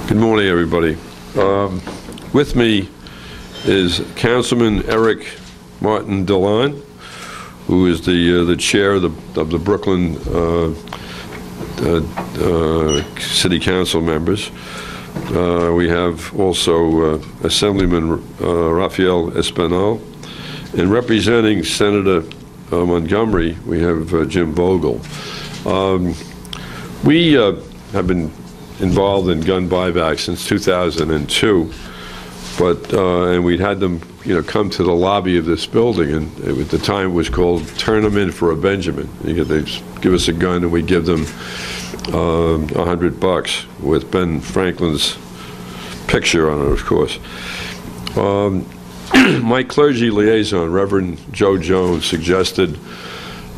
Good morning, everybody. With me is Councilman Martin Dilan, who is the chair of the Brooklyn City Council members. We have also Assemblyman Rafael Espinal, and representing Senator Montgomery, we have James Vogel. We have been involved in gun buyback since 2002, and we'd had them, come to the lobby of this building, and at the time it was called "Turn them in for a Benjamin." They'd give us a gun, and we'd give them $100 with Ben Franklin's picture on it, of course. My clergy liaison, Reverend Joe Jones, suggested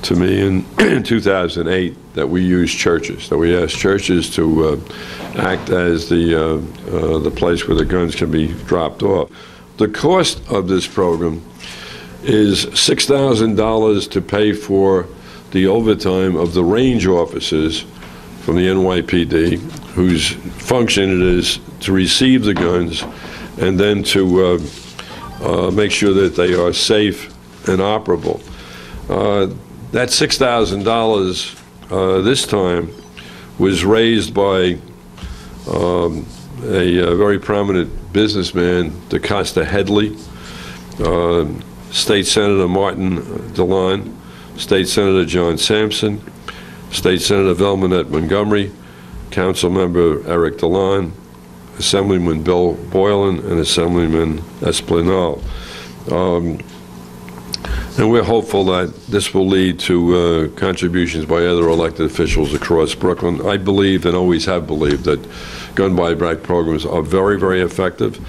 to me in 2008 that we use churches, that we ask churches to act as the place where the guns can be dropped off. The cost of this program is $6,000 to pay for the overtime of the range officers from the NYPD, whose function it is to receive the guns and then to make sure that they are safe and operable. That $6,000 this time was raised by a very prominent businessman, DeCosta Headley, State Senator Martin Dilan, State Senator John Sampson, State Senator Velmanette Montgomery, Councilmember Eric Dilan, Assemblyman Bill Boylan, and Assemblyman Espinal. And we're hopeful that this will lead to contributions by other elected officials across Brooklyn. I believe and always have believed that gun buyback programs are very, very effective.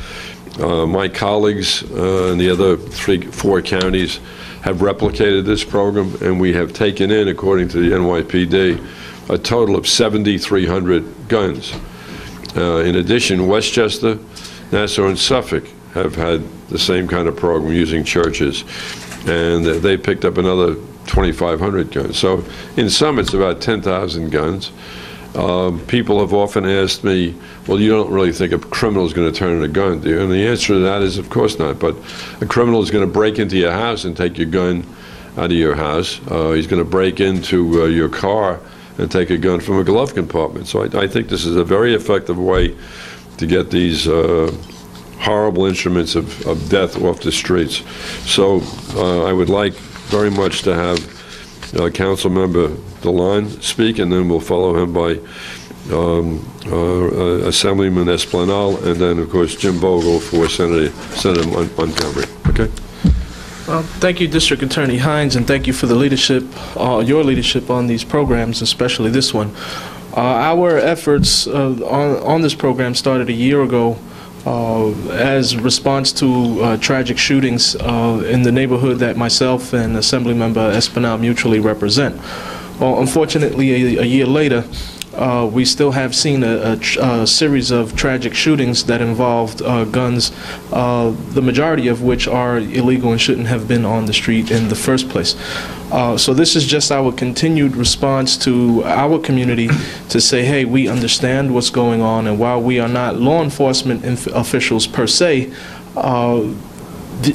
My colleagues in the other 4 counties have replicated this program, and we have taken in, according to the NYPD, a total of 7,300 guns. In addition, Westchester, Nassau, and Suffolk have had the same kind of program using churches, and they picked up another 2,500 guns. So in sum, it's about 10,000 guns. People have often asked me, well, you don't really think a criminal is going to turn in a gun, do you? And the answer to that is, of course not. But a criminal is going to break into your house and take your gun out of your house. He's going to break into your car and take a gun from a glove compartment. So I think this is a very effective way to get these horrible instruments of death off the streets. So I would like very much to have Councilmember Dilan speak, and then we'll follow him by Assemblyman Espinal, and then, of course, Jim Vogel for Senator Montgomery. Okay? Well, thank you, District Attorney Hynes, and thank you for the leadership, your leadership on these programs, especially this one. Our efforts on this program started a year ago as response to tragic shootings in the neighborhood that myself and Assemblymember Espinal mutually represent. Well, unfortunately, a year later, we still have seen a series of tragic shootings that involved guns, the majority of which are illegal and shouldn't have been on the street in the first place. So this is just our continued response to our community to say, hey, we understand what's going on, and while we are not law enforcement officials per se,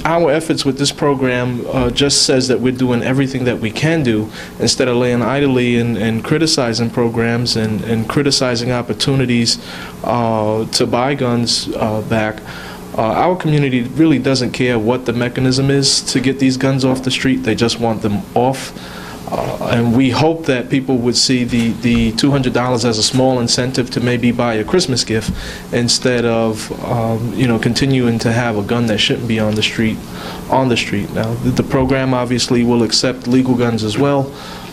our efforts with this program just says that we're doing everything that we can do instead of laying idly and criticizing programs and criticizing opportunities to buy guns back. Our community really doesn't care what the mechanism is to get these guns off the street. They just want them off. And we hope that people would see the $200 as a small incentive to maybe buy a Christmas gift instead of continuing to have a gun that shouldn't be on the street. Now, the program obviously will accept legal guns as well,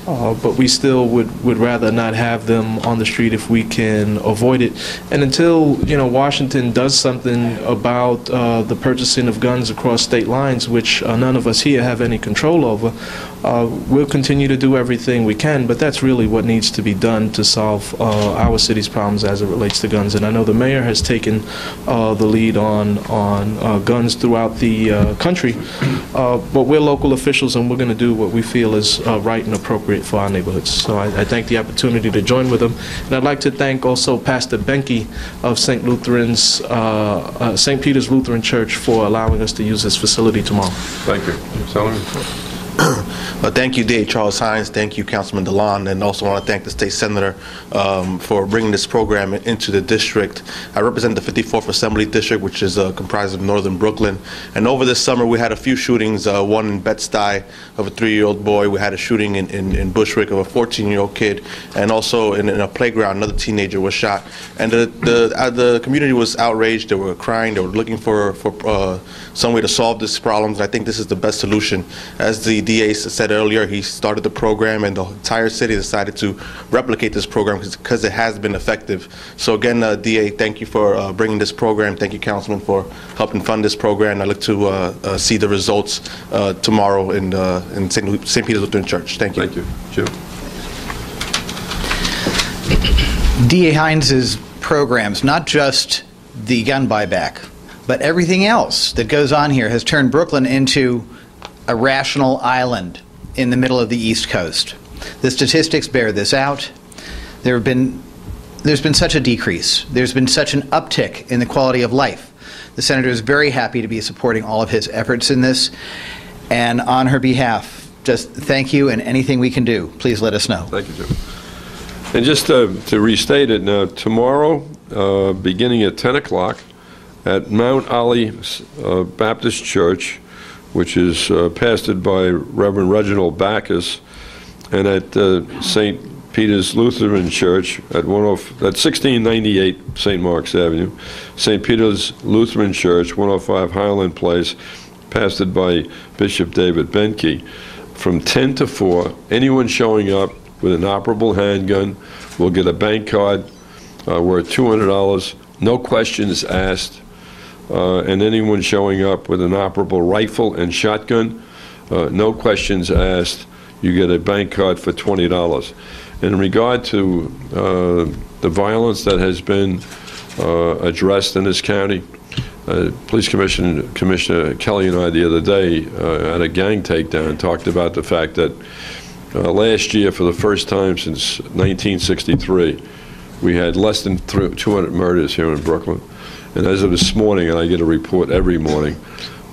but we still would rather not have them on the street if we can avoid it. And until Washington does something about the purchasing of guns across state lines, which none of us here have any control over, We'll continue to do everything we can, but that's really what needs to be done to solve our city's problems as it relates to guns. And I know the mayor has taken the lead on guns throughout the country, but we're local officials and we're going to do what we feel is right and appropriate for our neighborhoods. So I thank the opportunity to join with them. And I'd like to thank also Pastor Benke of St. Peter's Lutheran Church for allowing us to use this facility tomorrow. Thank you. Solomon? Thank you, DA Charles Hynes. Thank you, Councilman Dilan, and also want to thank the State Senator for bringing this program into the district. I represent the 54th Assembly District, which is comprised of northern Brooklyn. And over this summer, we had a few shootings, one in Bed-Stuy of a 3-year-old boy. We had a shooting in Bushwick of a 14-year-old kid, and also in a playground, another teenager was shot. And the community was outraged. They were crying. They were looking for some way to solve this problem. And I think this is the best solution. As the DA said earlier, he started the program, and the entire city decided to replicate this program because it has been effective. So again, DA, thank you for bringing this program. Thank you, Councilman, for helping fund this program. I look to see the results tomorrow in St. Peter's Lutheran Church. Thank you. Thank you. Jim? DA Hynes' programs, not just the gun buyback, but everything else that goes on here has turned Brooklyn into a rational island in the middle of the East Coast. The statistics bear this out. There's been such a decrease. There's been such an uptick in the quality of life. The Senator is very happy to be supporting all of his efforts in this. And on her behalf, just thank you, and anything we can do, please let us know. Thank you, Jim. And just to restate it now, tomorrow, beginning at 10 o'clock, at Mount Ollie Baptist Church, which is pastored by Reverend Reginald Backus, and at St. Peter's Lutheran Church at 1698 St. Mark's Avenue, St. Peter's Lutheran Church, 105 Highland Place, pastored by Bishop David Benke. From 10 to 4, anyone showing up with an operable handgun will get a bank card worth $200, no questions asked. And anyone showing up with an operable rifle and shotgun, no questions asked, you get a bank card for $20. In regard to the violence that has been addressed in this county, Police Commissioner Kelly and I the other day at a gang takedown talked about the fact that last year, for the first time since 1963, we had less than 200 murders here in Brooklyn. And as of this morning, and I get a report every morning,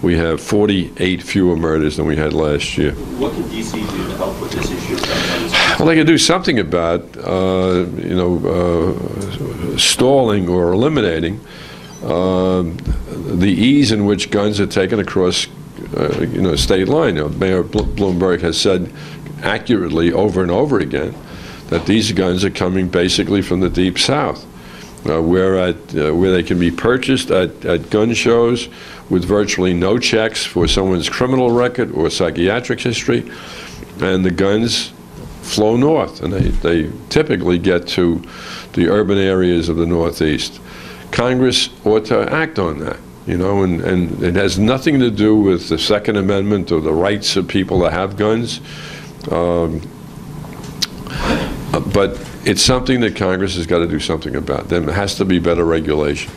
we have 48 fewer murders than we had last year. What can DC do to help with this issue? Well, they can do something about, stalling or eliminating the ease in which guns are taken across, state line. Mayor Bloomberg has said accurately over and over again that these guns are coming basically from the Deep South. Where they can be purchased at gun shows with virtually no checks for someone's criminal record or psychiatric history, and the guns flow north, and they typically get to the urban areas of the Northeast. Congress ought to act on that, and it has nothing to do with the Second Amendment or the rights of people to have guns, but it's something that Congress has got to do something about. There has to be better regulation.